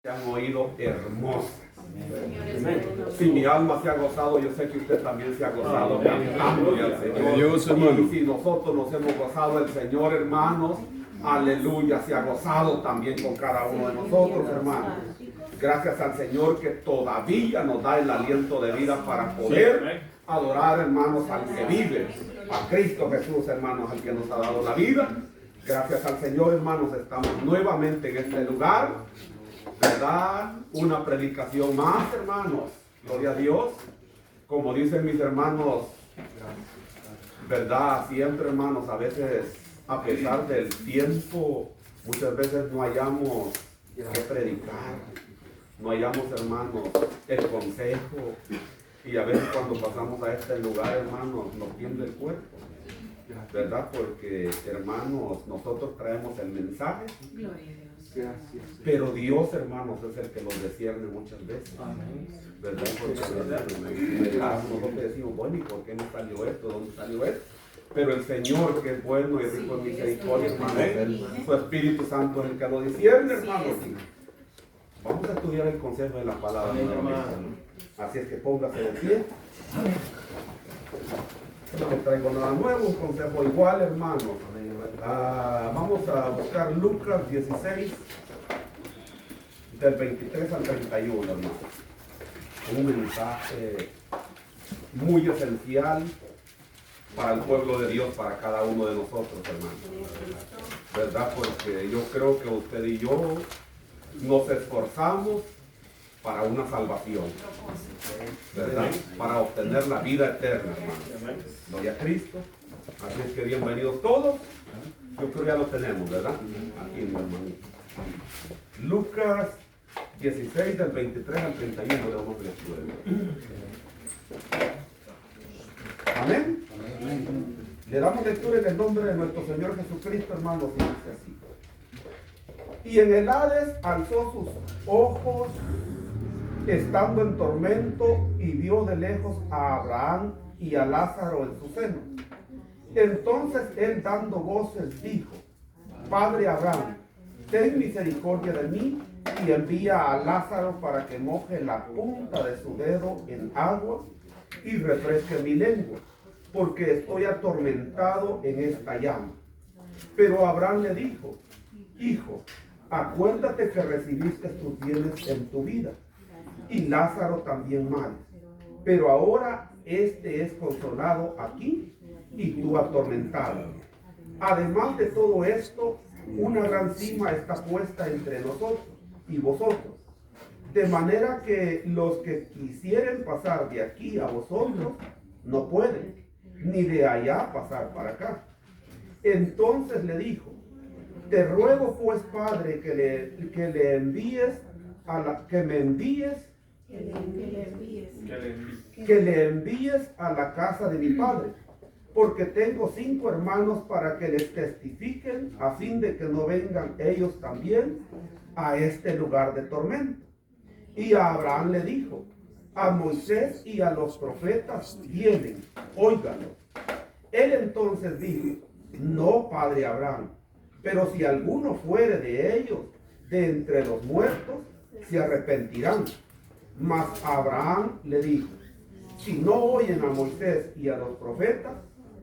Han oído hermosas. Si mi alma se ha gozado, yo sé que usted también se ha gozado cantándole al Señor. Y si nosotros nos hemos gozado, el Señor, hermanos, aleluya, se ha gozado también con cada uno de nosotros, hermanos. Gracias al Señor que todavía nos da el aliento de vida para poder adorar, hermanos, al que vive, a Cristo Jesús, hermanos, al que nos ha dado la vida. Gracias al Señor, hermanos, estamos nuevamente en este lugar, ¿verdad? Una predicación más, hermanos. Gloria a Dios. Como dicen mis hermanos, ¿verdad? Siempre, hermanos, a veces, a pesar del tiempo, muchas veces no hallamos que predicar. No hallamos, hermanos, el consejo. Y a veces cuando pasamos a este lugar, hermanos, nos tiembla el cuerpo. ¿Verdad? Porque, hermanos, nosotros traemos el mensaje. Gracias. Pero Dios, hermanos, es el que los discierne muchas veces. ¿Verdad? Porque nosotros decimos, bueno, ¿y por qué no salió esto? ¿Dónde salió esto? Pero el Señor, que es bueno y rico en misericordia, hermanos, su Espíritu Santo es el que lo discierne, hermanos. Vamos a estudiar el consejo de la palabra, hermanos. Así es que póngase de pie. No les traigo nada nuevo, un consejo igual, hermano. Vamos a buscar Lucas 16, del 23 al 31, hermano. Un mensaje muy esencial para el pueblo de Dios, para cada uno de nosotros, hermano. ¿Verdad? Porque yo creo que usted y yo nos esforzamos para una salvación, ¿verdad? Para obtener la vida eterna, hermano. Gloria a Cristo. Así es que bienvenidos todos. Yo creo que ya lo tenemos, ¿verdad? Aquí, mi hermanito. Lucas 16, del 23 al 31, le damos lectura. Amén. Le damos lectura en el nombre de nuestro Señor Jesucristo, hermanos, y dice así. Y en el Hades alzó sus ojos, estando en tormento, y vio de lejos a Abraham y a Lázaro en su seno. Entonces él, dando voces, dijo: Padre Abraham, ten misericordia de mí, y envía a Lázaro para que moje la punta de su dedo en agua y refresque mi lengua, porque estoy atormentado en esta llama. Pero Abraham le dijo: Hijo, acuérdate que recibiste tus bienes en tu vida, y Lázaro también mal. Pero ahora este es consolado aquí y tú atormentado. Además de todo esto, una gran cima está puesta entre nosotros y vosotros, de manera que los que quisieren pasar de aquí a vosotros no pueden, ni de allá pasar para acá. Entonces le dijo: Te ruego pues, Padre, que le envíes que le envíes a la casa de mi padre, porque tengo 5 hermanos para que les testifiquen, a fin de que no vengan ellos también a este lugar de tormento. Y a Abraham le dijo: A Moisés y a los profetas vienen, óiganlo. Él entonces dijo: No, padre Abraham, pero si alguno fuere de ellos de entre los muertos, se arrepentirán. Mas Abraham le dijo: Si no oyen a Moisés y a los profetas,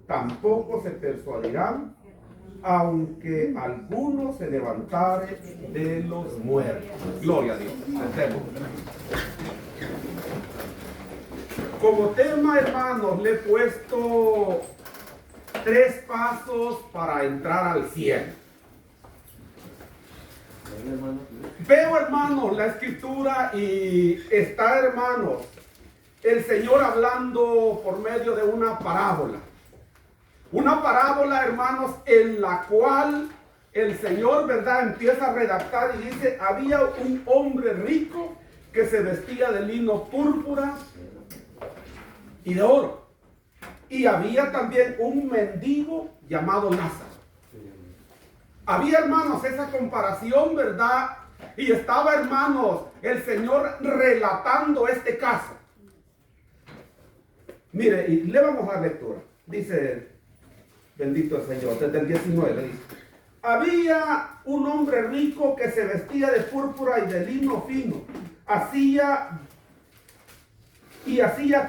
tampoco se persuadirán, aunque alguno se levantare de los muertos. Gloria a Dios. Sentemos. Como tema, hermanos, le he puesto 3 pasos para entrar al cielo. Veo, hermanos, la escritura y está, hermanos, el Señor hablando por medio de una parábola. Una parábola, hermanos, en la cual el Señor, ¿verdad?, empieza a redactar y dice: había un hombre rico que se vestía de lino púrpura y de oro. Y había también un mendigo llamado Lázaro. Había, hermanos, esa comparación, ¿verdad? Y estaba, hermanos, el Señor relatando este caso. Mire, y le vamos a dar lectura. Dice, bendito el Señor, desde el 19 dice: había un hombre rico que se vestía de púrpura y de lino fino. Hacía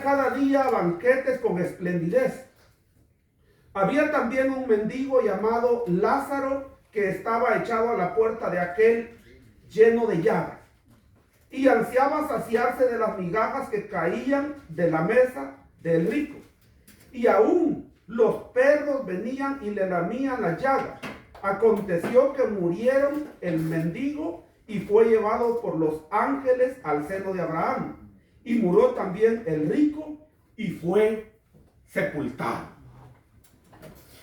cada día banquetes con esplendidez. Había también un mendigo llamado Lázaro que estaba echado a la puerta de aquel lleno de llagas y ansiaba saciarse de las migajas que caían de la mesa del rico. Y aún los perros venían y le lamían las llagas. Aconteció que murieron el mendigo y fue llevado por los ángeles al seno de Abraham. Y murió también el rico y fue sepultado.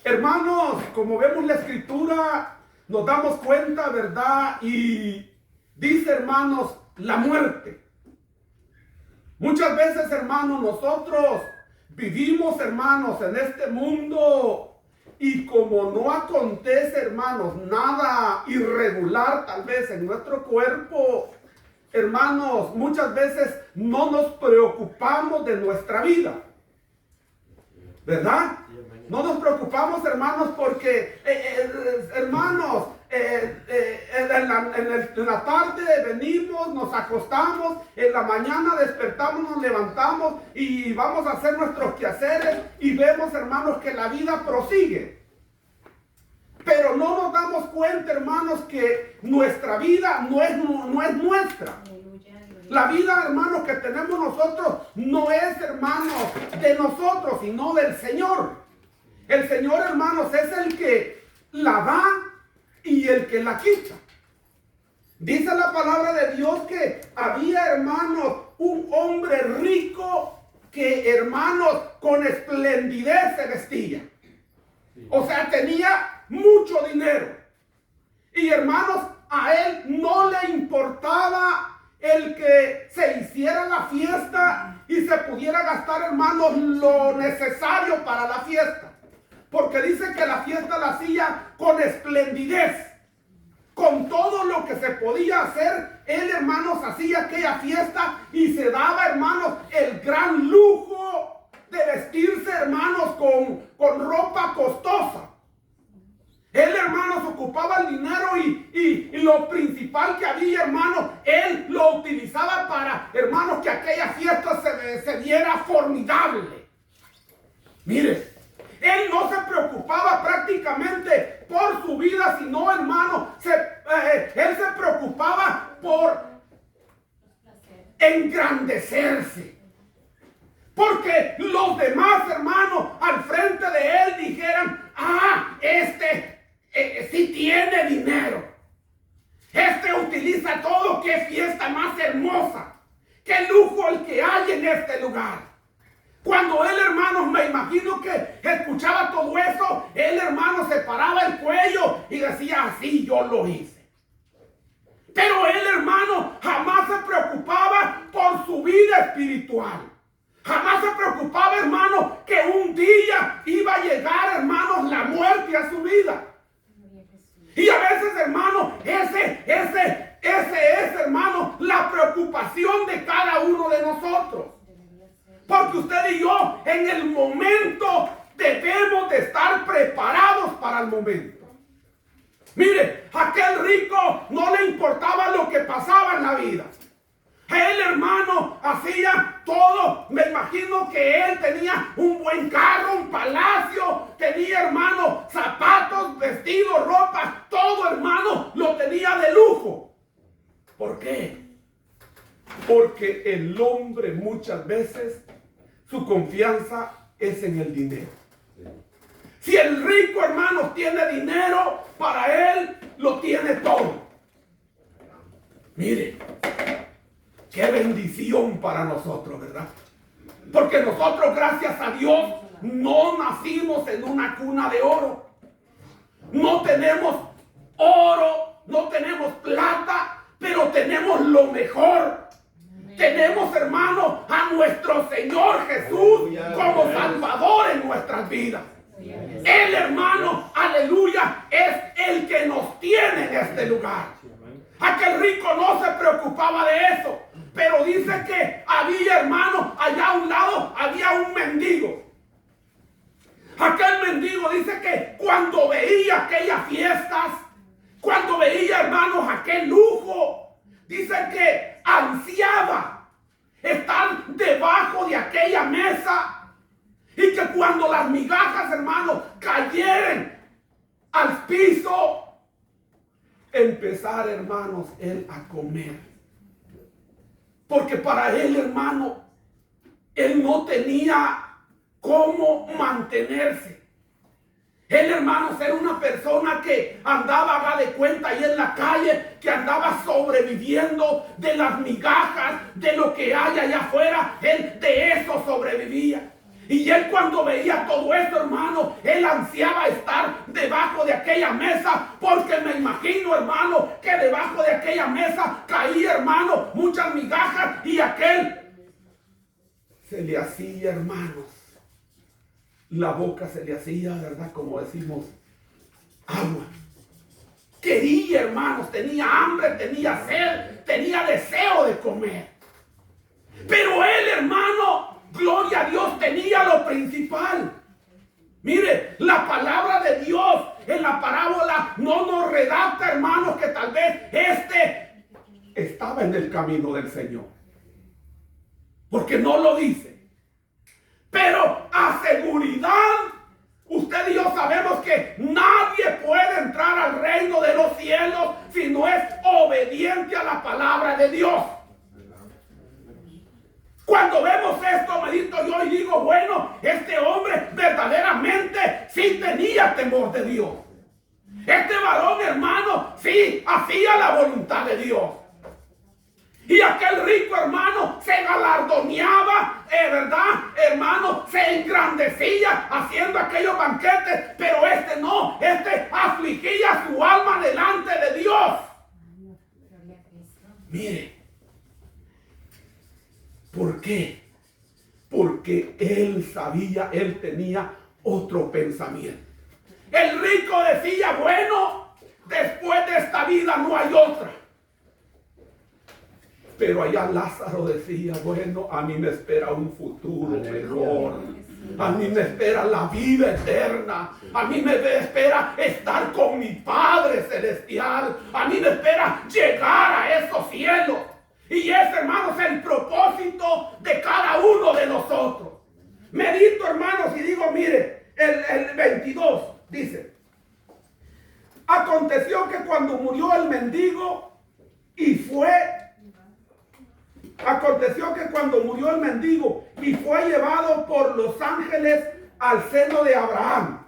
Hermanos, como vemos la escritura, nos damos cuenta, ¿verdad? Y dice, hermanos, la muerte. Muchas veces, hermanos, nosotros vivimos, hermanos, en este mundo y como no acontece, hermanos, nada irregular tal vez en nuestro cuerpo, hermanos, muchas veces no nos preocupamos de nuestra vida, ¿verdad? No nos preocupamos, hermanos, porque, hermanos, en la tarde venimos, nos acostamos, en la mañana despertamos, nos levantamos y vamos a hacer nuestros quehaceres y vemos, hermanos, que la vida prosigue. Pero no nos damos cuenta, hermanos, que nuestra vida no es nuestra. La vida, hermanos, que tenemos nosotros no es, hermanos, de nosotros, sino del Señor. El Señor, hermanos, es el que la da y el que la quita. Dice la palabra de Dios que había, hermanos, un hombre rico que, hermanos, con esplendidez se vestía. O sea, tenía mucho dinero. Y, hermanos, a él no le importaba el que se hiciera la fiesta y se pudiera gastar, hermanos, lo necesario para la fiesta. Porque dice que la fiesta la hacía con esplendidez. Con todo lo que se podía hacer, él, hermanos, hacía aquella fiesta y se daba, hermanos, el gran lujo de vestirse, hermanos, con ropa costosa. Él, hermanos, ocupaba el dinero y lo principal que había, hermanos, él lo utilizaba para, hermanos, que aquella fiesta se viera formidable. Mire, él no se preocupaba prácticamente por su vida, sino, hermano, él se preocupaba por engrandecerse. Porque los demás, hermanos, al frente de él dijeran, sí tiene dinero. Este utiliza todo, qué fiesta más hermosa. Qué lujo el que hay en este lugar. Cuando él, hermanos, me imagino que escuchaba todo eso, él, hermano, se paraba el cuello y decía, así yo lo hice. Pero él, hermano, jamás se preocupaba por su vida espiritual. Jamás se preocupaba, hermano, que un día iba a llegar, hermanos, la muerte a su vida. Y a veces, hermano, ese es, hermano, la preocupación de cada uno de nosotros. Porque usted y yo en el momento debemos de estar preparados para el momento. Mire, a aquel rico no le importaba lo que pasaba en la vida. Él, hermano, hacía todo. Me imagino que él tenía un buen carro, un palacio. Tenía, hermano, zapatos, vestidos, ropa. Todo, hermano, lo tenía de lujo. ¿Por qué? Porque el hombre muchas veces su confianza es en el dinero. Si el rico, hermanos, tiene dinero, para él lo tiene todo. Mire, qué bendición para nosotros, ¿verdad? Porque nosotros, gracias a Dios, no nacimos en una cuna de oro. No tenemos oro, no tenemos plata, pero tenemos lo mejor. Tenemos, hermanos, a nuestro Señor Jesús como Salvador en nuestras vidas. Él, hermano, aleluya, es el que nos tiene en este lugar. Aquel rico no se preocupaba de eso, pero dice que había, hermano, allá a un lado había un mendigo. Aquel mendigo dice que cuando veía aquellas fiestas, Cuando veía, hermanos, aquel lujo, dice que ansiaba estar debajo de aquella mesa y que cuando las migajas, hermanos, cayeran al piso, empezar, hermanos, él a comer. Porque para él, hermano, él no tenía cómo mantenerse. Él, hermanos, era una persona que andaba, haga de cuenta, ahí en la calle, que andaba sobreviviendo de las migajas, de lo que hay allá afuera. Él de eso sobrevivía. Y él, cuando veía todo esto, hermano, él ansiaba estar debajo de aquella mesa, porque me imagino, hermano, que debajo de aquella mesa caía, hermano, muchas migajas, y aquel se le hacía, hermanos, la boca se le hacía, ¿verdad? Como decimos, agua. Quería, hermanos, tenía hambre, tenía sed, tenía deseo de comer. Pero él, hermano, gloria a Dios, tenía lo principal. Mire, la palabra de Dios en la parábola no nos redacta, hermanos, que tal vez estaba en el camino del Señor. Porque no lo dice. Pero a seguridad, usted y yo sabemos que nadie puede entrar al reino de los cielos si no es obediente a la palabra de Dios. Cuando vemos esto, medito yo y digo, bueno, este hombre verdaderamente sí tenía temor de Dios. Este varón, hermano, sí hacía la voluntad de Dios. Y aquel rico, hermano, se galardoneaba, ¿verdad? Hermano, se engrandecía haciendo aquellos banquetes, pero este no, este afligía su alma delante de Dios. Mire, ¿por qué? Porque él sabía, él tenía otro pensamiento. El rico decía, bueno, después de esta vida no hay otra. Pero allá Lázaro decía, bueno, a mí me espera un futuro mejor. A mí me espera la vida eterna. A mí me espera estar con mi Padre Celestial. A mí me espera llegar a esos cielos. Y ese, hermanos, es el propósito de cada uno de nosotros. Medito, hermanos, y digo, mire, el 22 dice, aconteció que cuando murió el mendigo y fue llevado por los ángeles al seno de Abraham.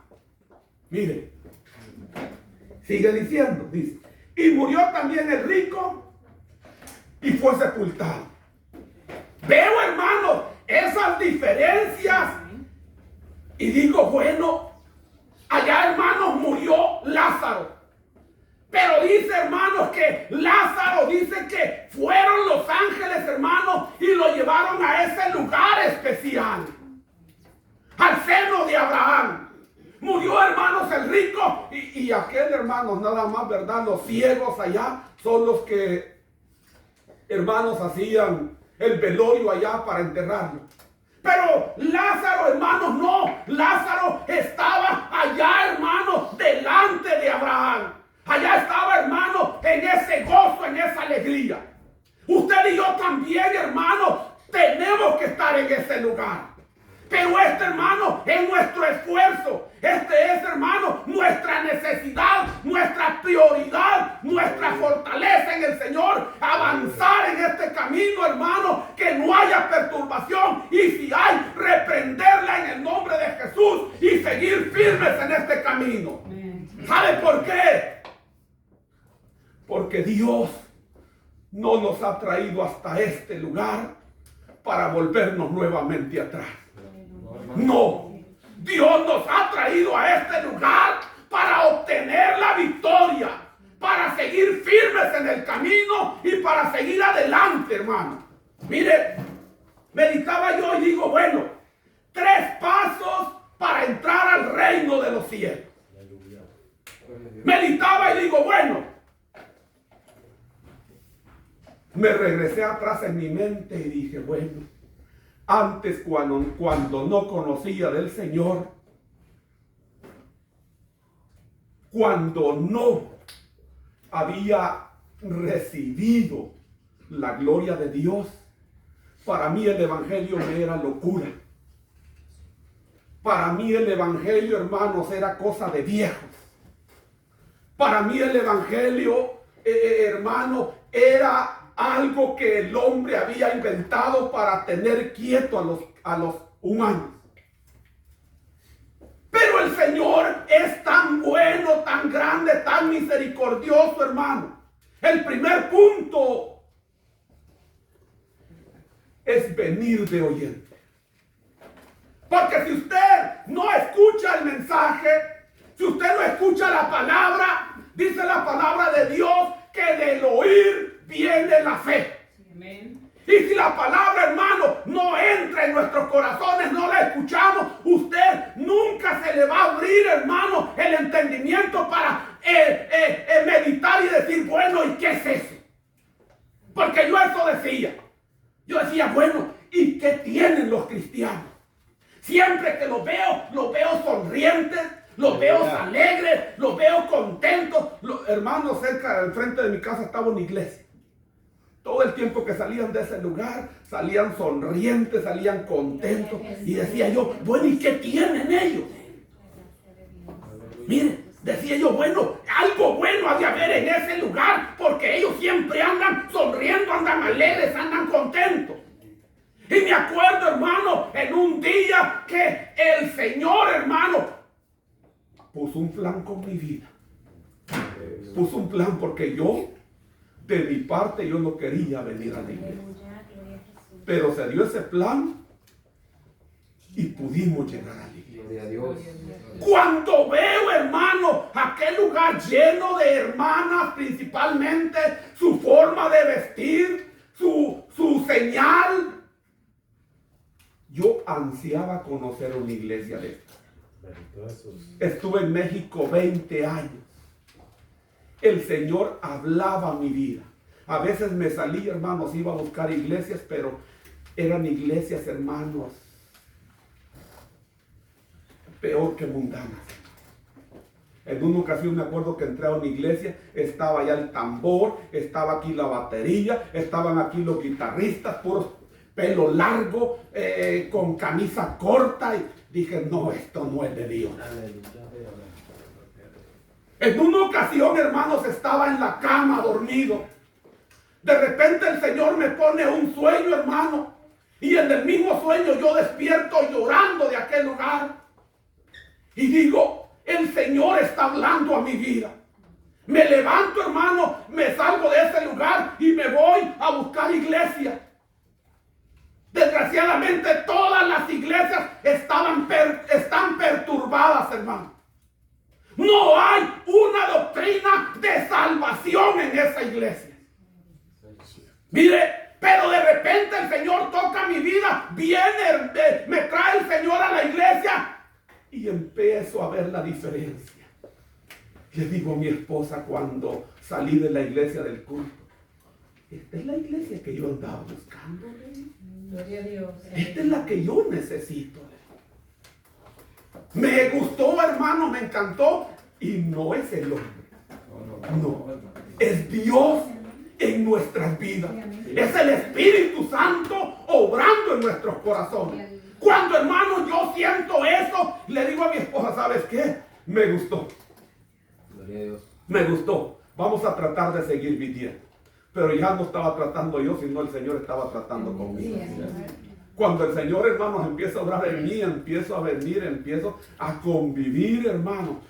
Mire, sigue diciendo, dice, y murió también el rico y fue sepultado. Veo, hermanos, esas diferencias y digo, bueno, allá, hermanos, murió Lázaro. Pero dice, hermanos, que Lázaro dice que fueron los ángeles, hermanos, y lo llevaron a ese lugar especial, al seno de Abraham. Murió, hermanos, el rico y aquel, hermanos, nada más, ¿verdad? Los ciegos allá son los que, hermanos, hacían el velorio allá para enterrarlo. Pero Lázaro, hermanos, no. Lázaro estaba allá, hermanos, delante de Abraham. Allá estaba, hermano, en ese gozo, en esa alegría. Usted y yo también, hermano, tenemos que estar en ese lugar. Pero hermano, es nuestro esfuerzo. Es, hermano, nuestra necesidad, nuestra prioridad, nuestra fortaleza en el Señor. Avanzar en este camino, hermano, que no haya perturbación. Y si hay, reprenderla en el nombre de Jesús y seguir firmes en este camino. ¿Sabe por qué? Porque Dios no nos ha traído hasta este lugar para volvernos nuevamente atrás. No, Dios nos ha traído a este lugar para obtener la victoria, para seguir firmes en el camino y para seguir adelante, hermano. Mire, meditaba yo y digo, bueno, 3 pasos para entrar al reino de los cielos. Meditaba y digo, bueno, me regresé atrás en mi mente y dije, bueno, antes cuando no conocía del Señor, cuando no había recibido la gloria de Dios, para mí el evangelio me era locura. Para mí el evangelio, hermanos, era cosa de viejos. Para mí el evangelio, hermano, era algo que el hombre había inventado para tener quieto a los humanos. Pero el Señor es tan bueno, tan grande, tan misericordioso, hermano. El primer punto es venir de oyente. Porque si usted no escucha el mensaje, si usted no escucha la palabra, dice la palabra de Dios que del oír viene la fe. Amén. Y si la palabra, hermano, no entra en nuestros corazones, no la escuchamos, usted nunca se le va a abrir, hermano, el entendimiento para meditar y decir, bueno, ¿y qué es eso? Porque yo eso decía. Yo decía, bueno, ¿y qué tienen los cristianos? Siempre que los veo sonrientes, los veo alegres, los veo contentos. Hermanos, cerca del frente de mi casa estaba una iglesia. Todo el tiempo que salían de ese lugar, salían sonrientes, salían contentos. Y decía yo, bueno, ¿y qué tienen ellos? Miren, decía yo, bueno, algo bueno ha de haber en ese lugar, porque ellos siempre andan sonriendo, andan alegres, andan contentos. Y me acuerdo, hermano, en un día que el Señor, hermano, puso un plan con mi vida. Puso un plan porque yo, de mi parte, yo no quería venir a la iglesia. Pero se dio ese plan y pudimos llegar a la iglesia. Cuando veo, hermano, aquel lugar lleno de hermanas, principalmente su forma de vestir, su señal, yo ansiaba conocer una iglesia de esta. Estuve en México 20 años. El Señor hablaba mi vida. A veces me salí, hermanos, iba a buscar iglesias, pero eran iglesias, hermanos, peor que mundanas. En una ocasión me acuerdo que entré a una iglesia, estaba allá el tambor, estaba aquí la batería, estaban aquí los guitarristas, puros pelo largo, con camisa corta, y dije, no, esto no es de Dios. En una ocasión, hermanos, estaba en la cama dormido. De repente el Señor me pone un sueño, hermano, y en el mismo sueño yo despierto llorando de aquel lugar. Y digo, el Señor está hablando a mi vida. Me levanto, hermano, me salgo de ese lugar y me voy a buscar iglesia. Desgraciadamente todas las iglesias están perturbadas, hermano. No hay una doctrina de salvación en esa iglesia. Mire, pero de repente el Señor toca mi vida, viene, me trae el Señor a la iglesia y empiezo a ver la diferencia. Le digo a mi esposa cuando salí de la iglesia del culto, esta es la iglesia que yo andaba buscando. Gloria a Dios. Esta es la que yo necesito. Me gustó, hermano, me encantó. Y no es el hombre. No. Es Dios en nuestras vidas. Es el Espíritu Santo obrando en nuestros corazones. Cuando, hermano, yo siento eso, le digo a mi esposa, ¿sabes qué? Me gustó. Me gustó. Vamos a tratar de seguir viviendo. Pero ya no estaba tratando yo, sino el Señor estaba tratando conmigo. Cuando el Señor, hermanos, empieza a obrar en mí, empiezo a venir, empiezo a convivir, hermano.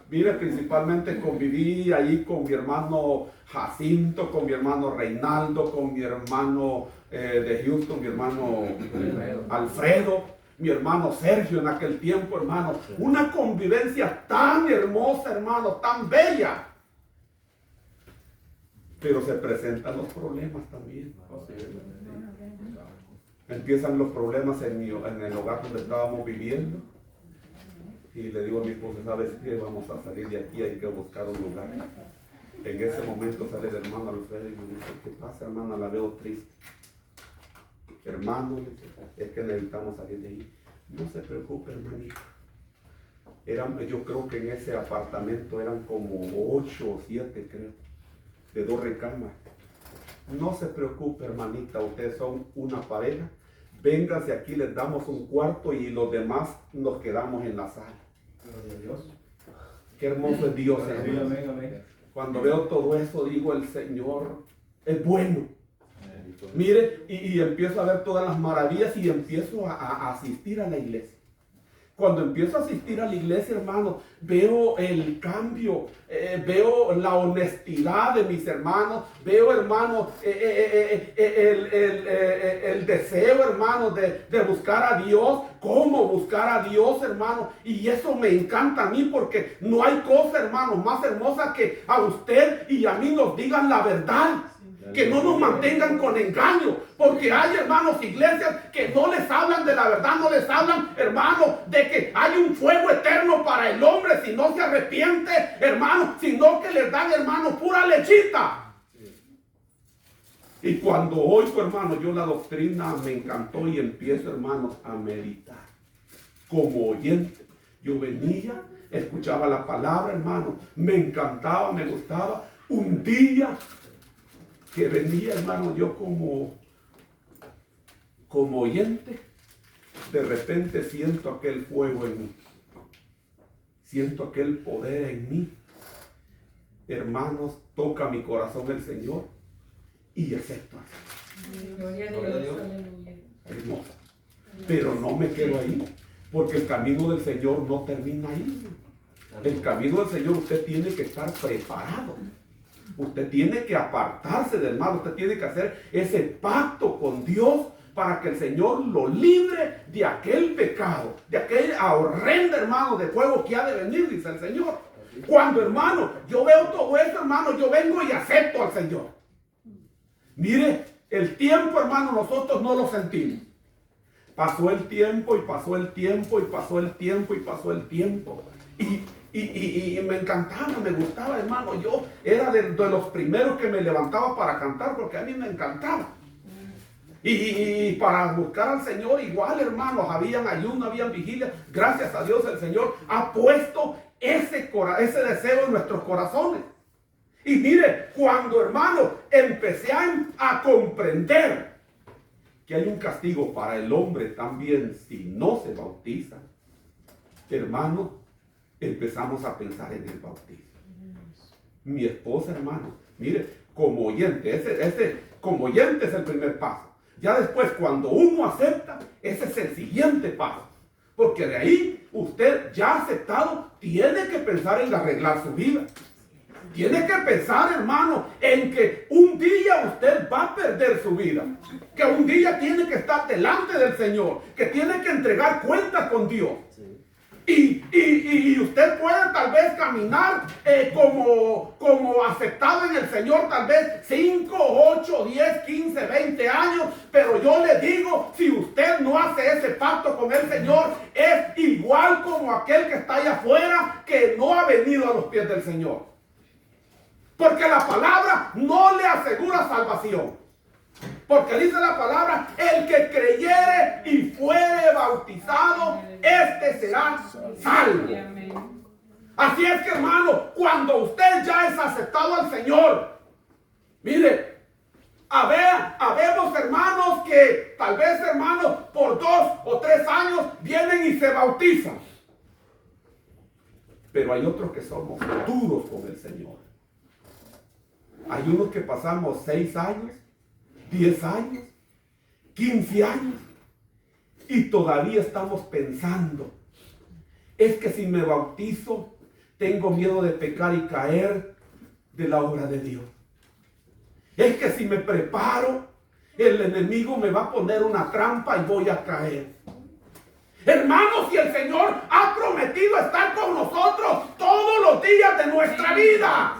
Mire, principalmente conviví allí con mi hermano Jacinto, con mi hermano Reinaldo, con mi hermano de Houston, mi hermano Alfredo, mi hermano Sergio en aquel tiempo, hermano. Una convivencia tan hermosa, hermano, tan bella. Pero se presentan los problemas también. Empiezan los problemas en el hogar donde estábamos viviendo. Y le digo a mi esposa, ¿sabes qué? Vamos a salir de aquí, hay que buscar un lugar. En ese momento sale el hermano Alfredo y me dice, ¿qué pasa, hermana? La veo triste. Hermano, es que necesitamos salir de ahí. No se preocupe, hermanito. Yo creo que en ese apartamento eran como 8 o 7, creo, de 2 recámaras. No se preocupe, hermanita, ustedes son una pareja. Vénganse aquí, les damos un cuarto y los demás nos quedamos en la sala. Gloria a Dios. Qué hermoso es Dios, hermano. Amén, amén. Cuando veo todo eso, digo, el Señor es bueno. Mire, y empiezo a ver todas las maravillas y empiezo a asistir a la iglesia. Cuando empiezo a asistir a la iglesia, hermano, veo el cambio, veo la honestidad de mis hermanos, veo, hermano, el deseo, hermano, de buscar a Dios, cómo buscar a Dios, hermano, y eso me encanta a mí porque no hay cosa, hermano, más hermosa que a usted y a mí nos digan la verdad. Que no nos mantengan con engaño, porque hay, hermanos, iglesias que no les hablan de la verdad, no les hablan, hermano, de que hay un fuego eterno para el hombre si no se arrepiente, hermano, sino que les dan, hermano, pura lechita. Y cuando oigo, hermano, yo la doctrina me encantó y empiezo, hermanos, a meditar como oyente. Yo venía, escuchaba la palabra, hermano, me encantaba, me gustaba. Un día que venía, hermano, yo como oyente, de repente siento aquel fuego en mí, siento aquel poder en mí. Hermanos, toca mi corazón el Señor y acepto. Gloria a Dios, aleluya. Hermosa. Pero no me quedo ahí, porque el camino del Señor no termina ahí. El camino del Señor usted tiene que estar preparado. Usted tiene que apartarse del mal, usted tiene que hacer ese pacto con Dios para que el Señor lo libre de aquel pecado, de aquel horrendo, hermano, de fuego que ha de venir, dice el Señor. Cuando, hermano, yo veo todo esto, hermano, yo vengo y acepto al Señor. Mire, el tiempo, hermano, nosotros no lo sentimos. Pasó el tiempo y pasó el tiempo y pasó el tiempo y pasó el tiempo. Y me encantaba, me gustaba, hermano. Yo era de los primeros que me levantaba para cantar porque a mí me encantaba. Y para buscar al Señor igual, hermanos, habían ayuno, habían vigilia. Gracias a Dios el Señor ha puesto ese deseo en nuestros corazones. Y mire, cuando, hermano, empecé a comprender que hay un castigo para el hombre también si no se bautiza, hermano, empezamos a pensar en el bautismo. Mi esposa, hermano, mire, como oyente, como oyente es el primer paso. Ya después, cuando uno acepta, ese es el siguiente paso. Porque de ahí, usted ya aceptado, tiene que pensar en arreglar su vida. Tiene que pensar, hermano, en que un día usted va a perder su vida. Que un día tiene que estar delante del Señor. Que tiene que entregar cuentas con Dios. Y usted puede tal vez caminar como aceptado en el Señor, tal vez 5, 8, 10, 15, 20 años. Pero yo le digo, si usted no hace ese pacto con el Señor, es igual como aquel que está allá afuera que no ha venido a los pies del Señor. Porque la palabra no le asegura salvación. Porque dice la palabra, el que creyere y fuere bautizado, este será salvo. Así es que, hermano, cuando usted ya es aceptado al Señor, mire, habemos hermanos que tal vez, hermanos, por 2 o 3 años vienen y se bautizan. Pero hay otros que somos duros con el Señor. Hay unos que pasamos 6 años, 10 años, 15 años y todavía estamos pensando, es que si me bautizo tengo miedo de pecar y caer de la obra de Dios. Es que si me preparo, el enemigo me va a poner una trampa y voy a caer. Hermanos, si el Señor ha prometido estar con nosotros todos los días de nuestra vida.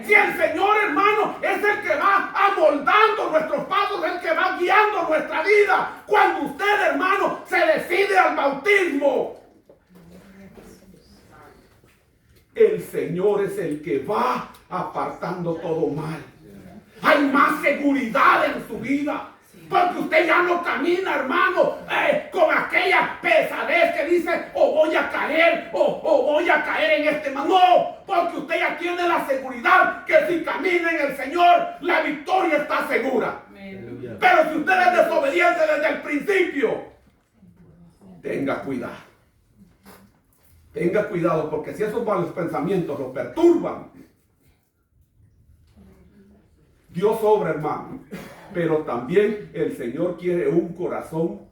Si el Señor, hermano, es el que va amoldando nuestros pasos, el que va guiando nuestra vida. Cuando usted, hermano, se decide al bautismo, el Señor es el que va apartando todo mal. Hay más seguridad en su vida. Porque usted ya no camina, hermano, con aquella pesadez que dice, o voy a caer, o voy a caer en este mal. No, porque usted ya tiene la seguridad que si camina en el Señor, la victoria está segura. Amén. Pero si usted es desobediente desde el principio, tenga cuidado. Tenga cuidado, porque si esos malos pensamientos lo perturban, Dios obra, hermano. Pero también el Señor quiere un corazón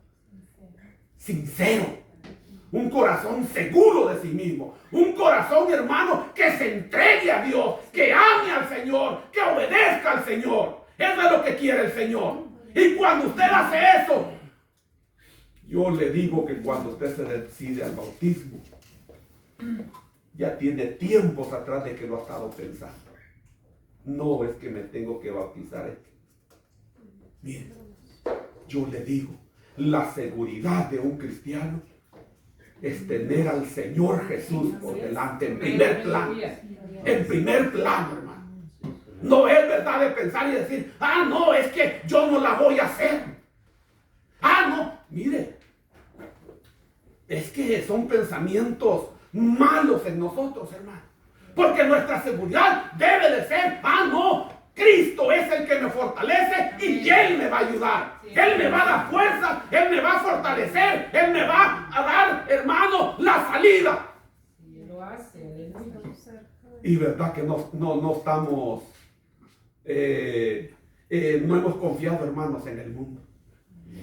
sincero, un corazón seguro de sí mismo, un corazón, hermano, que se entregue a Dios, que ame al Señor, que obedezca al Señor. Eso es lo que quiere el Señor. Y cuando usted hace eso, yo le digo que cuando usted se decide al bautismo, ya tiene tiempos atrás de que lo ha estado pensando. No es que me tengo que bautizar. Mire, yo le digo, la seguridad de un cristiano es tener al Señor Jesús por delante, en primer plano. En primer plano, hermano. No es verdad de pensar y decir, no, es que yo no la voy a hacer. No, mire, es que son pensamientos malos en nosotros, hermano. Porque nuestra seguridad debe de ser, no, Cristo es el que me fortalece y Él me va a ayudar. Él me va a dar fuerza, Él me va a fortalecer, Él me va a dar, hermano, la salida. Lo hace. Y verdad que no estamos, no hemos confiado, hermanos, en el mundo.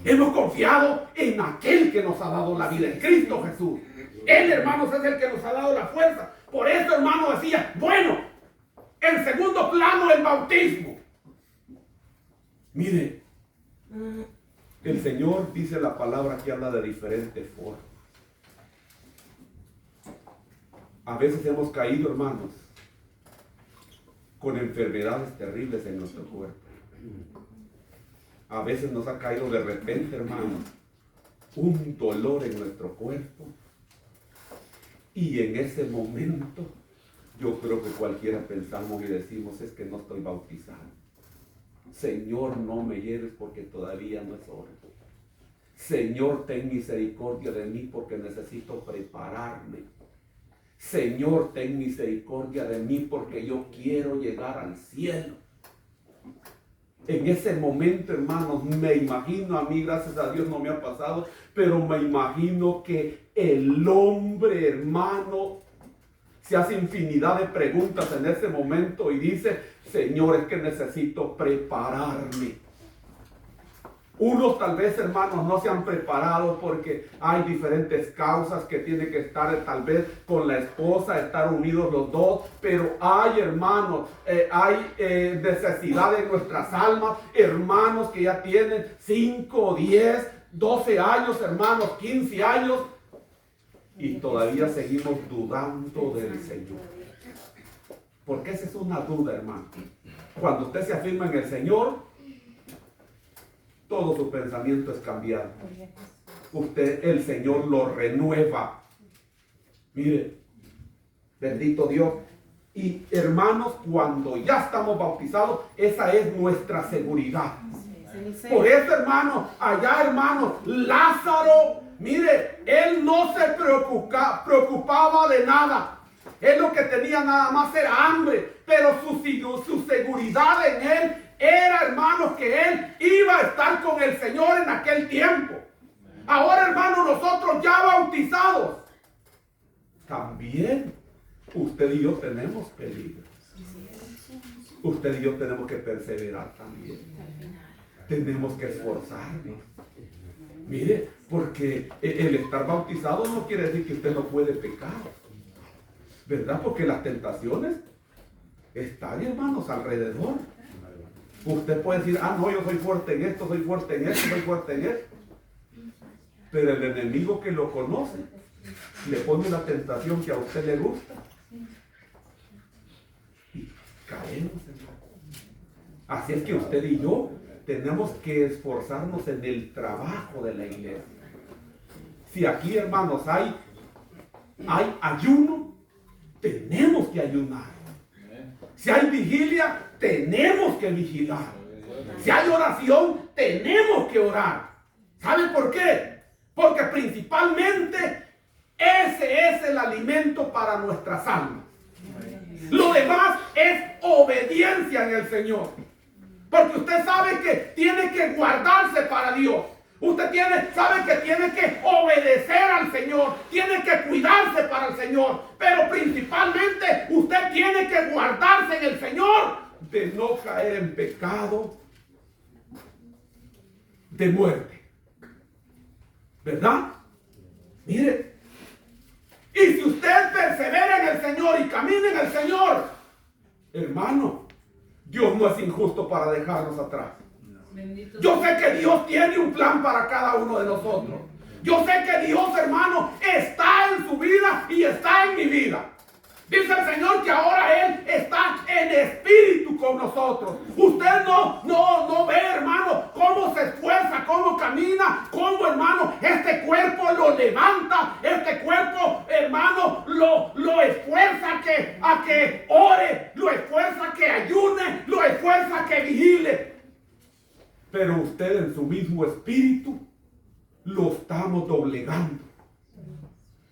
Hemos confiado en aquel que nos ha dado la vida, en Cristo Jesús. Él, hermanos, es el que nos ha dado la fuerza. Por eso, hermano, decía, bueno, en segundo plano el bautismo. Mire, el Señor dice la palabra que habla de diferentes formas. A veces hemos caído, hermanos, con enfermedades terribles en nuestro cuerpo. A veces nos ha caído de repente, hermanos, un dolor en nuestro cuerpo. Y en ese momento, yo creo que cualquiera pensamos y decimos, es que no estoy bautizado. Señor, no me lleves porque todavía no es hora. Señor, ten misericordia de mí porque necesito prepararme. Señor, ten misericordia de mí porque yo quiero llegar al cielo. En ese momento, hermanos, me imagino, a mí gracias a Dios no me ha pasado, pero me imagino que el hombre, hermano, se hace infinidad de preguntas en ese momento y dice, Señor, es que necesito prepararme. Unos tal vez, hermanos, no se han preparado porque hay diferentes causas que tienen que estar tal vez con la esposa, estar unidos los dos, pero hay, hermanos, hay necesidad en nuestras almas, hermanos que ya tienen 5, 10, 12 años, hermanos, 15 años, y todavía seguimos dudando del Señor. Porque esa es una duda, hermano. Cuando usted se afirma en el Señor, todo su pensamiento es cambiado. El Señor lo renueva. Mire, bendito Dios. Y hermanos, cuando ya estamos bautizados, esa es nuestra seguridad. Por eso, hermano, allá, hermano, Lázaro, mire, él no se preocupaba de nada. Él lo que tenía nada más era hambre, pero su seguridad en él era, hermanos, que él iba a estar con el Señor en aquel tiempo. Ahora, hermanos, nosotros ya bautizados, también usted y yo tenemos peligro. Usted y yo tenemos que perseverar también. Tenemos que esforzarnos. Mire, porque el estar bautizado no quiere decir que usted no puede pecar, ¿verdad? Porque las tentaciones están, hermanos, alrededor. Usted puede decir, no, yo soy fuerte en esto, soy fuerte en esto, soy fuerte en esto. Pero el enemigo que lo conoce, le pone la tentación que a usted le gusta. Y caemos, hermano. Así es que usted y yo tenemos que esforzarnos en el trabajo de la iglesia. Si aquí, hermanos, hay ayuno, tenemos que ayunar. Si hay vigilia, tenemos que vigilar. Si hay oración, tenemos que orar. ¿Sabe por qué? Porque principalmente ese es el alimento para nuestras almas. Lo demás es obediencia en el Señor. Porque usted sabe que tiene que guardarse para Dios. Usted sabe que tiene que obedecer al Señor. Tiene que cuidarse para el Señor. Pero principalmente usted tiene que guardarse en el Señor de no caer en pecado de muerte. ¿Verdad? Mire. Y si usted persevera en el Señor y camina en el Señor, hermano, Dios no es injusto para dejarnos atrás. Yo sé que Dios tiene un plan para cada uno de nosotros. Yo sé que Dios, hermano, está en su vida y está en mi vida. Dice el Señor que ahora Él está en espíritu con nosotros. Usted no ve, hermano, cómo se esfuerza, cómo camina, cómo, hermano, este cuerpo lo levanta. Este cuerpo, hermano, lo esfuerza a que ore, lo esfuerza a que ayune, lo esfuerza a que vigile. Pero usted en su mismo espíritu lo estamos doblegando.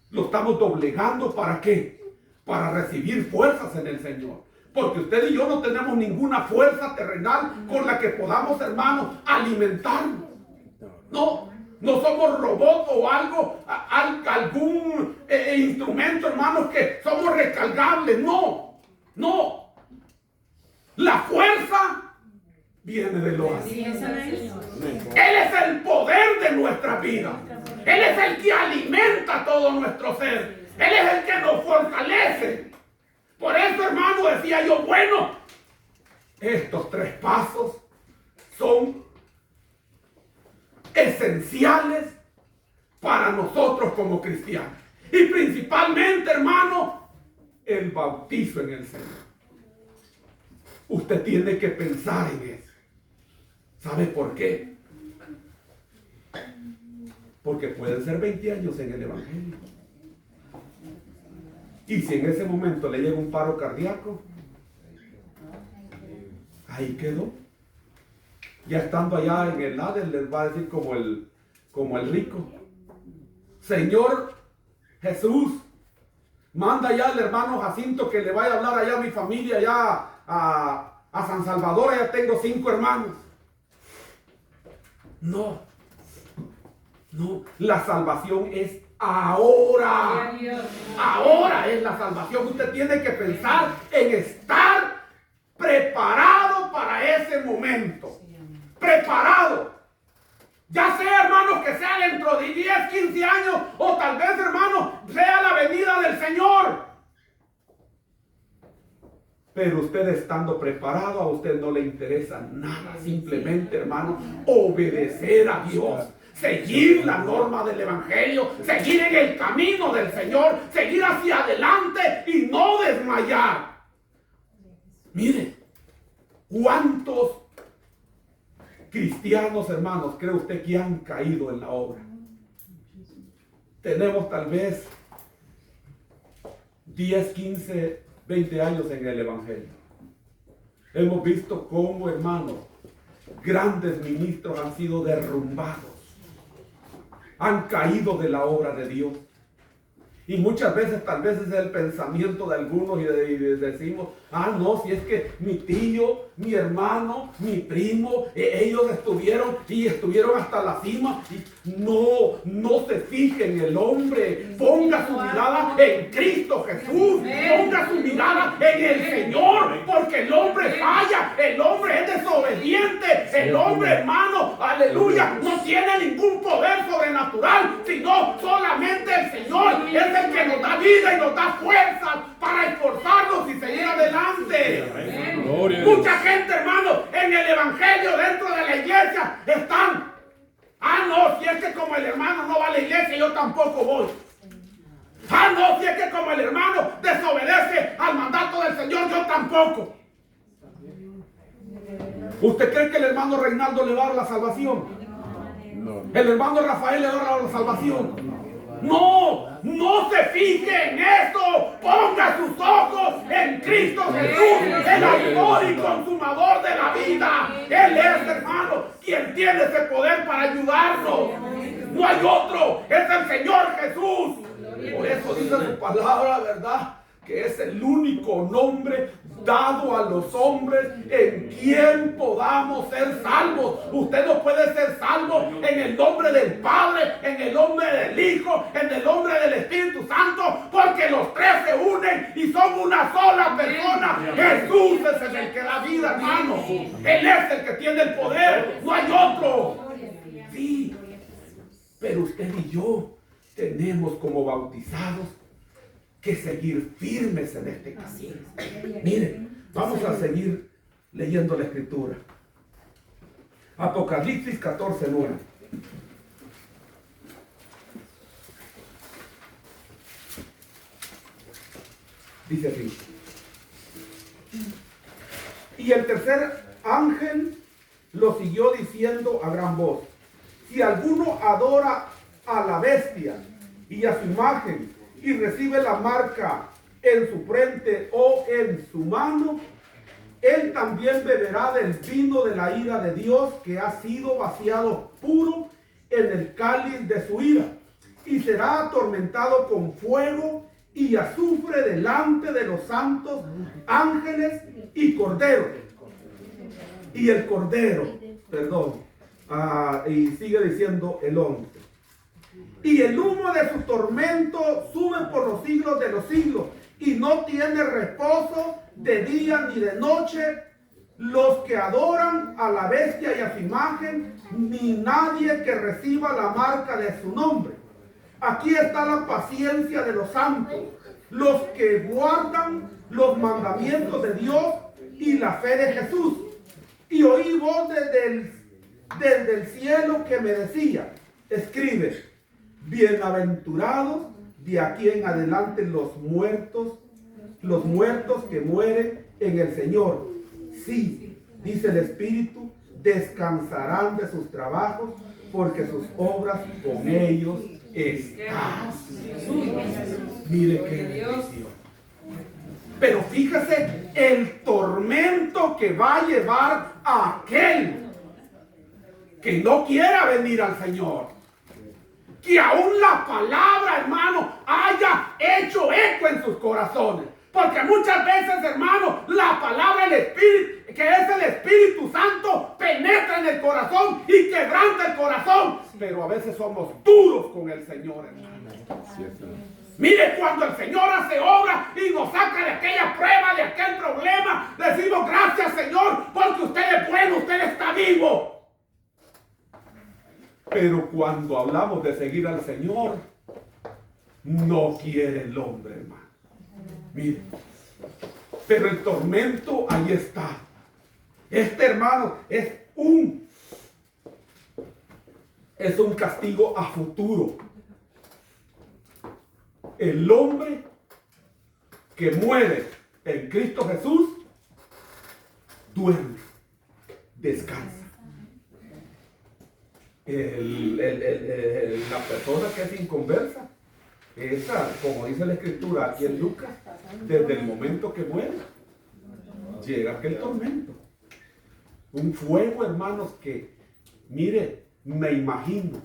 Lo estamos doblegando, ¿para qué? Para recibir fuerzas en el Señor. Porque usted y yo no tenemos ninguna fuerza terrenal con la que podamos, hermanos, alimentarnos. No somos robots o algún instrumento, hermanos, que somos recargables. No. La fuerza viene de lo alto. Él es el poder de nuestra vida. Él es el que alimenta todo nuestro ser. Él es el que nos fortalece. Por eso, hermano, decía yo, bueno, estos 3 pasos son esenciales para nosotros como cristianos. Y principalmente, hermano, el bautizo en el Señor. Usted tiene que pensar en eso. ¿Sabe por qué? Porque pueden ser 20 años en el Evangelio. Y si en ese momento le llega un paro cardíaco, ahí quedó. Ya estando allá en el Hades, les va a decir como el rico: Señor Jesús, manda ya al hermano Jacinto que le vaya a hablar allá a mi familia, allá a San Salvador. Ya tengo 5 hermanos. No, la salvación es ahora. Ahora es la salvación. Usted tiene que pensar en estar preparado para ese momento. Preparado. Ya sea, hermanos, que sea dentro de 10, 15 años, o tal vez, hermanos, sea la venida del Señor. Pero usted estando preparado, a usted no le interesa nada. Simplemente, hermano, obedecer a Dios. Seguir la norma del Evangelio, seguir en el camino del Señor, seguir hacia adelante y no desmayar. Mire, ¿cuántos cristianos, hermanos, cree usted que han caído en la obra? Tenemos tal vez 10, 15, 20 años en el Evangelio. Hemos visto cómo, hermanos, grandes ministros han sido derrumbados. Han caído de la obra de Dios. Y muchas veces, tal vez es el pensamiento de algunos y decimos: no, si es que mi tío, mi hermano, mi primo, ellos estuvieron hasta la cima. Y no se fije en el hombre. Ponga su mirada en Cristo Jesús. Ponga su mirada en el Señor. Porque el hombre falla. El hombre es desobediente. El hombre, hermano, aleluya, no tiene ningún poder sobrenatural, sino solamente el Señor. Es el que nos da vida y nos da fuerzas para esforzarnos y seguir adelante. Mucha gente, hermano, en el Evangelio, dentro de la iglesia, están: no, si es que como el hermano no va a la iglesia, yo tampoco voy. No, si es que como el hermano desobedece al mandato del Señor, yo tampoco. ¿Usted cree que el hermano Reinaldo le va a dar la salvación? No. ¿El hermano Rafael le va a dar la salvación? No se fije en eso. Ponga sus ojos en Cristo Jesús, el autor y consumador de la vida. Él es, hermano, quien tiene ese poder para ayudarnos. No hay otro, es el Señor Jesús. Por eso dice su palabra, ¿verdad? Que es el único nombre dado a los hombres en quien podamos ser salvos. Usted no puede ser salvo en el nombre del Padre, en el nombre del Hijo, en el nombre del Espíritu Santo, porque los tres se unen y son una sola persona. Jesús es el que da vida, hermano. Él es el que tiene el poder, no hay otro. Sí, pero usted y yo tenemos como bautizados que seguir firmes en este camino. Miren, vamos a seguir leyendo la escritura. Apocalipsis 14:9. Dice así. Y el tercer ángel lo siguió diciendo a gran voz: si alguno adora a la bestia y a su imagen y recibe la marca en su frente o en su mano, él también beberá del vino de la ira de Dios, que ha sido vaciado puro en el cáliz de su ira, y será atormentado con fuego y azufre delante de los santos ángeles y cordero. Y el cordero, y sigue diciendo el 11. Y el humo de su tormento sube por los siglos de los siglos, y no tiene reposo de día ni de noche los que adoran a la bestia y a su imagen, ni nadie que reciba la marca de su nombre. Aquí está la paciencia de los santos, los que guardan los mandamientos de Dios y la fe de Jesús. Y oí voz desde el cielo que me decía: escribe, bienaventurados de aquí en adelante los muertos que mueren en el Señor. Sí, dice el Espíritu, descansarán de sus trabajos, porque sus obras con ellos están. Mire qué bendición. Pero fíjese el tormento que va a llevar a aquel que no quiera venir al Señor. Que aún la palabra, hermano, haya hecho eco en sus corazones. Porque muchas veces, hermano, la palabra del Espíritu, que es el Espíritu Santo, penetra en el corazón y quebranta el corazón. Pero a veces somos duros con el Señor, hermano. Mire, cuando el Señor hace obra y nos saca de aquella prueba, de aquel problema, decimos: gracias, Señor, porque usted es bueno, usted está vivo. Pero cuando hablamos de seguir al Señor, no quiere el hombre, hermano. Mire, pero el tormento ahí está. Este, hermano, es un castigo a futuro. El hombre que muere en Cristo Jesús duerme, descansa. La persona que es inconversa, esa, como dice la Escritura aquí en Lucas, desde el momento que muere, llega aquel tormento. Un fuego, hermanos, que, mire, me imagino,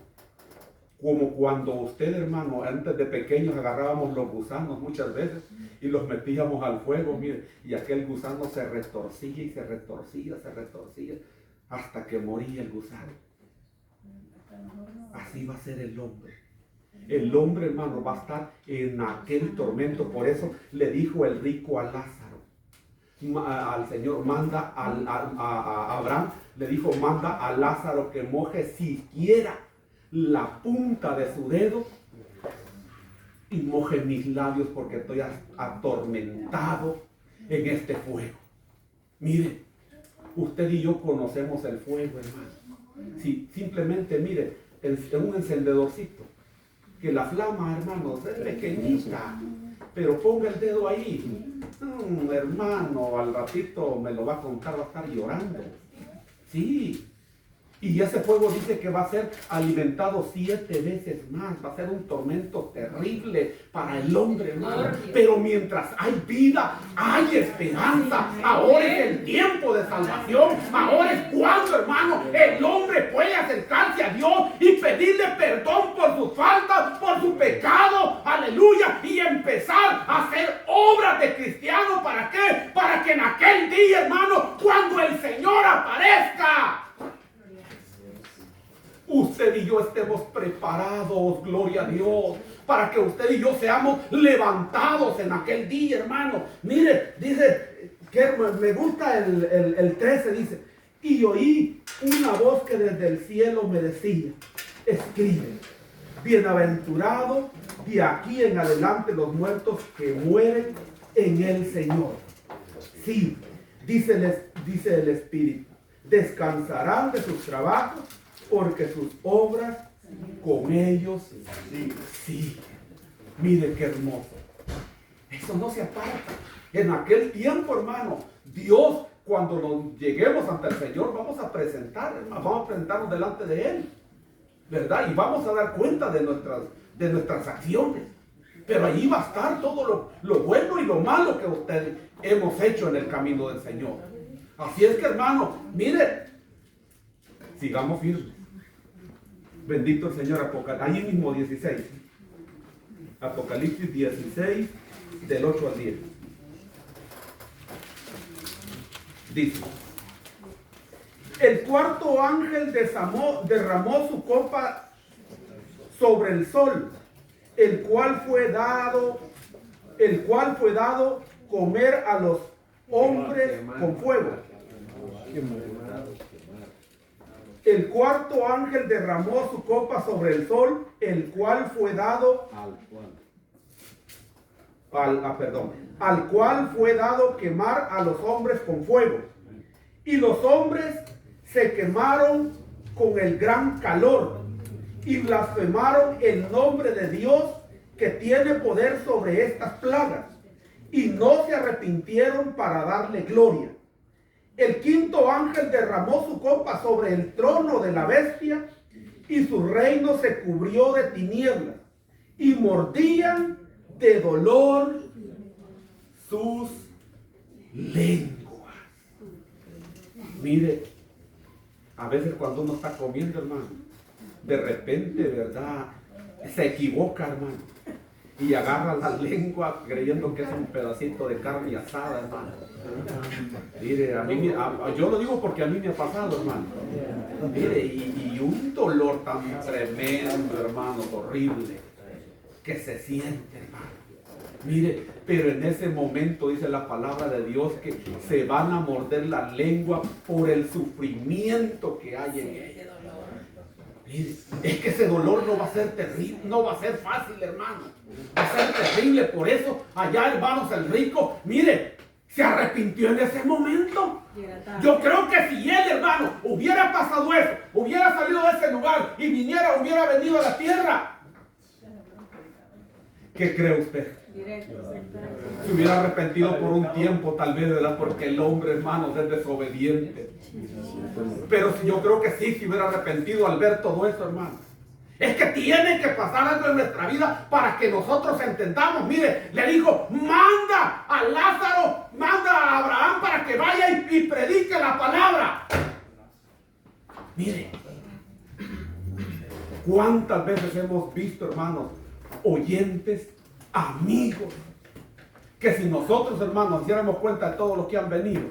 como cuando usted, hermano, antes de pequeños agarrábamos los gusanos muchas veces y los metíamos al fuego, mire, y aquel gusano se retorcía y se retorcía, hasta que moría el gusano. Así va a ser el hombre. El hombre, hermano, va a estar en aquel tormento. Por eso le dijo el rico a Lázaro, al Señor, manda a Abraham, le dijo: manda a Lázaro que moje siquiera la punta de su dedo y moje mis labios, porque estoy atormentado en este fuego. Mire, usted y yo conocemos el fuego, hermano. Si simplemente, mire, en un encendedorcito, que la flama, hermano, es pequeñita, pero ponga el dedo ahí, hermano, al ratito me lo va a contar, va a estar llorando. Sí, Y ese fuego dice que va a ser alimentado 7 veces más. Va a ser un tormento terrible para el hombre, hermano. Pero mientras hay vida, hay esperanza. Ahora es el tiempo de salvación. Ahora es cuando, hermano, el hombre puede acercarse a Dios y pedirle perdón por sus faltas, por su pecado. Aleluya. Y empezar a hacer obras de cristiano. ¿Para qué? Para que en aquel día, hermano, cuando el Señor aparezca, usted y yo estemos preparados, gloria a Dios, para que usted y yo seamos levantados en aquel día, hermano. Mire, dice, que me gusta el 13, dice, y oí una voz que desde el cielo me decía, escribe, bienaventurado de aquí en adelante los muertos que mueren en el Señor. Sí, dice el Espíritu, descansarán de sus trabajos, porque sus obras con ellos sí. Mire qué hermoso. Eso no se aparta. En aquel tiempo, hermano, Dios, cuando nos lleguemos ante el Señor, vamos a presentarnos delante de Él, ¿verdad? Y vamos a dar cuenta de nuestras acciones. Pero allí va a estar todo lo bueno y lo malo que ustedes hemos hecho en el camino del Señor. Así es que, hermano, mire, sigamos firmes. Bendito el Señor. Ahí mismo 16. Apocalipsis 16, del 8 al 10. Dice, el cuarto ángel derramó su copa sobre el sol, el cual fue dado comer a los hombres con fuego. El cuarto ángel derramó su copa sobre el sol, el cual fue dado al cual fue dado quemar a los hombres con fuego. Y los hombres se quemaron con el gran calor y blasfemaron el nombre de Dios que tiene poder sobre estas plagas, y no se arrepintieron para darle gloria. El quinto ángel derramó su copa sobre el trono de la bestia, y su reino se cubrió de tinieblas, y mordían de dolor sus lenguas. Mire, a veces cuando uno está comiendo, hermano, de repente, ¿verdad?, se equivoca, hermano, y agarra la lengua creyendo que es un pedacito de carne asada, hermano. Mire, yo lo digo porque a mí me ha pasado, hermano. Mire, y un dolor tan tremendo, hermano, horrible, que se siente, hermano. Mire, pero en ese momento dice la palabra de Dios que se van a morder la lengua por el sufrimiento que hay en ella. Mire, es que ese dolor no va a ser terrible, no va a ser fácil, hermano. Va a ser terrible. Por eso, allá, hermanos, el rico, mire, se arrepintió en ese momento. Yo creo que si él, hermano, hubiera pasado eso, hubiera salido de ese lugar y hubiera venido a la tierra, ¿qué cree usted? Se hubiera arrepentido por un tiempo, tal vez, ¿verdad? Porque el hombre, hermanos, es desobediente. Pero si yo creo que sí se hubiera arrepentido al ver todo esto, hermano. Es que tiene que pasar algo en nuestra vida para que nosotros entendamos. Mire, le dijo, manda a Lázaro, manda a Abraham para que vaya y predique la palabra. Mire, ¿cuántas veces hemos visto, hermanos, oyentes, amigos, que si nosotros, hermanos, nos diéramos cuenta de todo lo que han venido,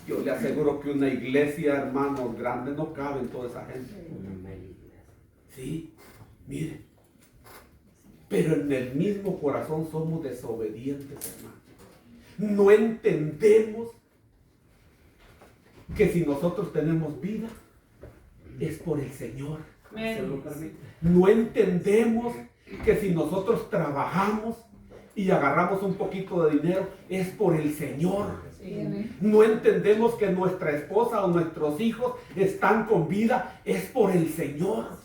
yo le aseguro que una iglesia, hermanos, grande no cabe en toda esa gente? Sí, mire, pero en el mismo corazón somos desobedientes, hermanos. No entendemos que si nosotros tenemos vida es por el Señor. No entendemos que si nosotros trabajamos y agarramos un poquito de dinero es por el Señor. No entendemos que nuestra esposa o nuestros hijos están con vida es por el Señor.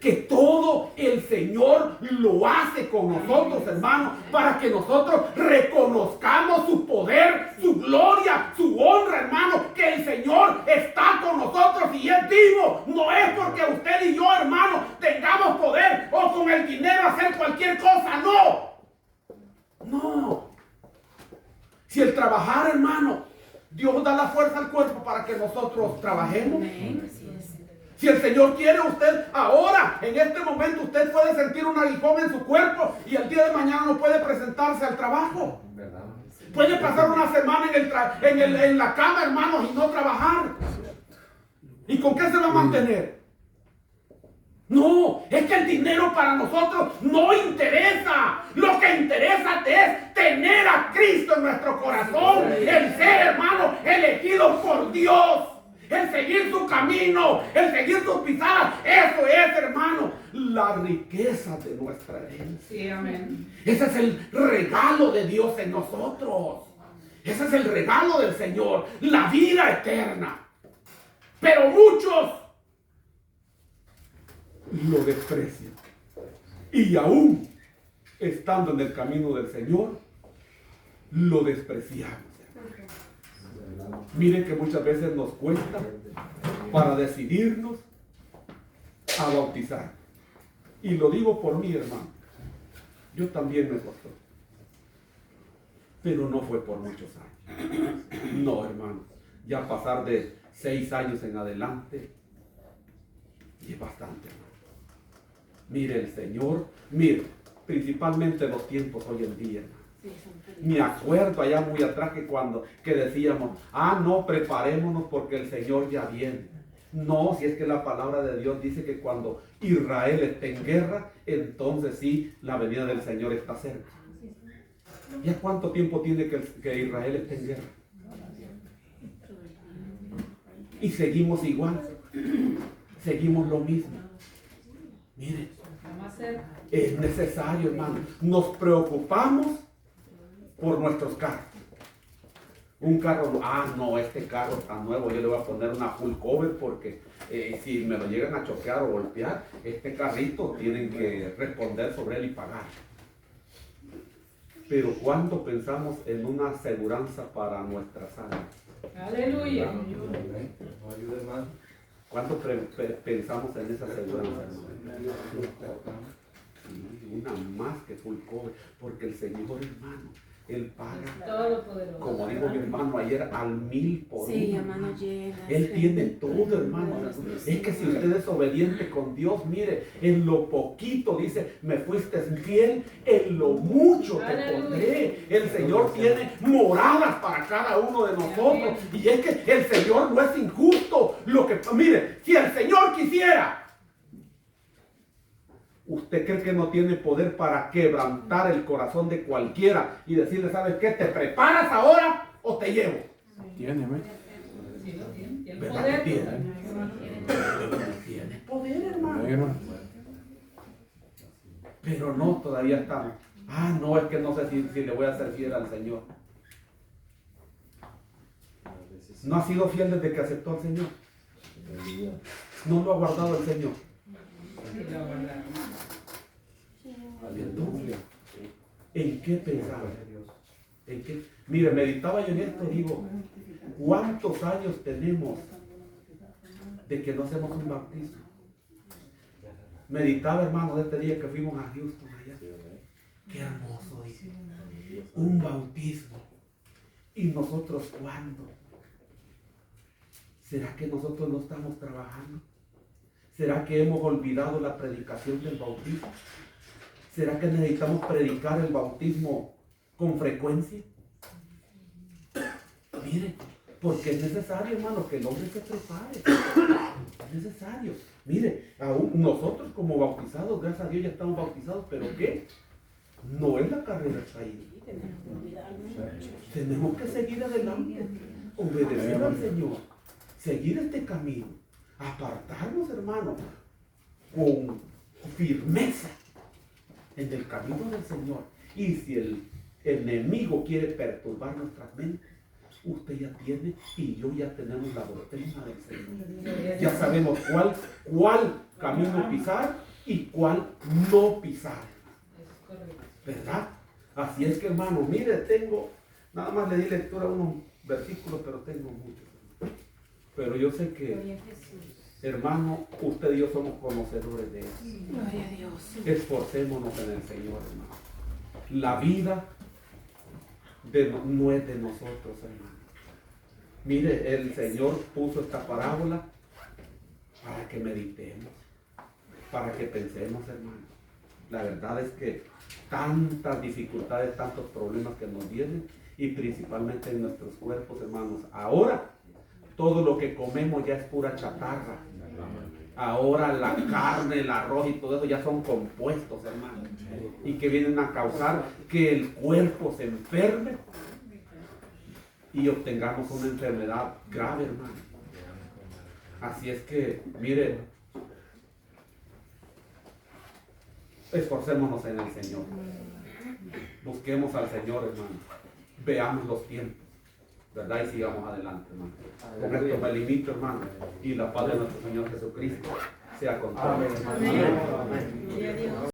que todo el Señor lo hace con nosotros, hermanos, para que nosotros reconozcamos su poder, su gloria, su honra, hermano, que el Señor está con nosotros y es vivo. No es porque usted y yo, hermano, tengamos poder o con el dinero hacer cualquier cosa, no. No. Si el trabajar, hermano, Dios da la fuerza al cuerpo para que nosotros trabajemos. Si el Señor quiere, usted ahora, en este momento, usted puede sentir un aguijón en su cuerpo y el día de mañana no puede presentarse al trabajo. Puede pasar una semana en la cama, hermanos, y no trabajar. ¿Y con qué se va a mantener? No, es que el dinero para nosotros no interesa. Lo que interesa es tener a Cristo en nuestro corazón. El ser, hermano, elegido por Dios. El seguir su camino, el seguir sus pisadas. Eso es, hermano, la riqueza de nuestra herencia. Sí, amén. Ese es el regalo de Dios en nosotros. Ese es el regalo del Señor, la vida eterna. Pero muchos lo desprecian. Y aún estando en el camino del Señor, lo despreciamos. Miren que muchas veces nos cuesta para decidirnos a bautizar. Y lo digo por mí, hermano. Yo también me costó. Pero no fue por muchos años. No, hermano. Ya pasar de 6 años en adelante y es bastante, hermano. Mire el Señor, mire, principalmente los tiempos hoy en día, hermano. Me acuerdo allá muy atrás que decíamos, no, preparémonos porque el Señor ya viene. No, si es que la palabra de Dios dice que cuando Israel esté en guerra, entonces sí, la venida del Señor está cerca. ¿Ya cuánto tiempo tiene que Israel esté en guerra? Y seguimos igual, seguimos lo mismo. Miren, es necesario, hermano, nos preocupamos por nuestros carros. Un carro, no, este carro está nuevo, yo le voy a poner una full cover porque si me lo llegan a choquear o golpear, este carrito tienen que responder sobre él y pagar. Pero ¿cuándo pensamos en una aseguranza para nuestras almas? Aleluya. ¿Cuánto pensamos en esa aseguranza? Una más que full cover, porque el Señor, hermano, Él paga, como dijo mi hermano ayer, al 1000 por uno. Sí, hermano, llena. Él tiene todo, hermano. Es que si usted es obediente con Dios, mire, en lo poquito dice, me fuiste fiel, en lo mucho te pondré. El Señor tiene moradas para cada uno de nosotros. Y es que el Señor no es injusto. Mire, si el Señor quisiera, ¿usted cree que no tiene poder para quebrantar el corazón de cualquiera y decirle, ¿sabes qué? ¿Te preparas ahora o te llevo? Tiene, ¿ves? Sí, lo tiene. El ¿Verdad poder. que tiene? Tiene poder, hermano. Pero no, todavía estamos. No, es que no sé si le voy a ser fiel al Señor. ¿No ha sido fiel desde que aceptó al Señor? ¿No lo ha guardado el Señor? Entonces, ¿en qué pensaba? ¿En qué? Mire, meditaba yo en esto, digo, ¿cuántos años tenemos de que no hacemos un bautismo? Meditaba, hermano, de este día que fuimos a Houston allá. Qué hermoso, dice. Un bautismo. ¿Y nosotros cuándo? ¿Será que nosotros no estamos trabajando? ¿Será que hemos olvidado la predicación del bautismo? ¿Será que necesitamos predicar el bautismo con frecuencia? Mire, porque es necesario, hermano, que el hombre se prepare. Es necesario. Mire, aún nosotros como bautizados, gracias a Dios ya estamos bautizados, pero ¿qué? No es la carrera está ahí. Tenemos que seguir adelante, obedecer al Señor, seguir este camino, apartarnos, hermano, con firmeza en el camino del Señor. Y si el enemigo quiere perturbar nuestras mentes, usted ya tiene y yo ya tenemos la doctrina del Señor. Ya sabemos cuál camino pisar y cuál no pisar. Es correcto. ¿Verdad? Así es que, hermano, mire, nada más le di lectura a unos versículos, pero tengo muchos. Pero yo sé que, hermano, usted y yo somos conocedores de eso. Gloria a Dios. Esforcémonos en el Señor, hermano. La vida no es de nosotros, hermano. Mire, el Señor puso esta parábola para que meditemos, para que pensemos, hermano. La verdad es que tantas dificultades, tantos problemas que nos vienen, y principalmente en nuestros cuerpos, hermanos. Ahora, todo lo que comemos ya es pura chatarra. Ahora la carne, el arroz y todo eso ya son compuestos, hermanos, y que vienen a causar que el cuerpo se enferme y obtengamos una enfermedad grave, hermano. Así es que, mire, esforcémonos en el Señor. Busquemos al Señor, hermano. Veamos los tiempos, ¿verdad? Y sigamos adelante, hermano. Con esto me limito, hermano. Y la paz de nuestro Señor Jesucristo sea con todos. Amén. Gloria a Dios.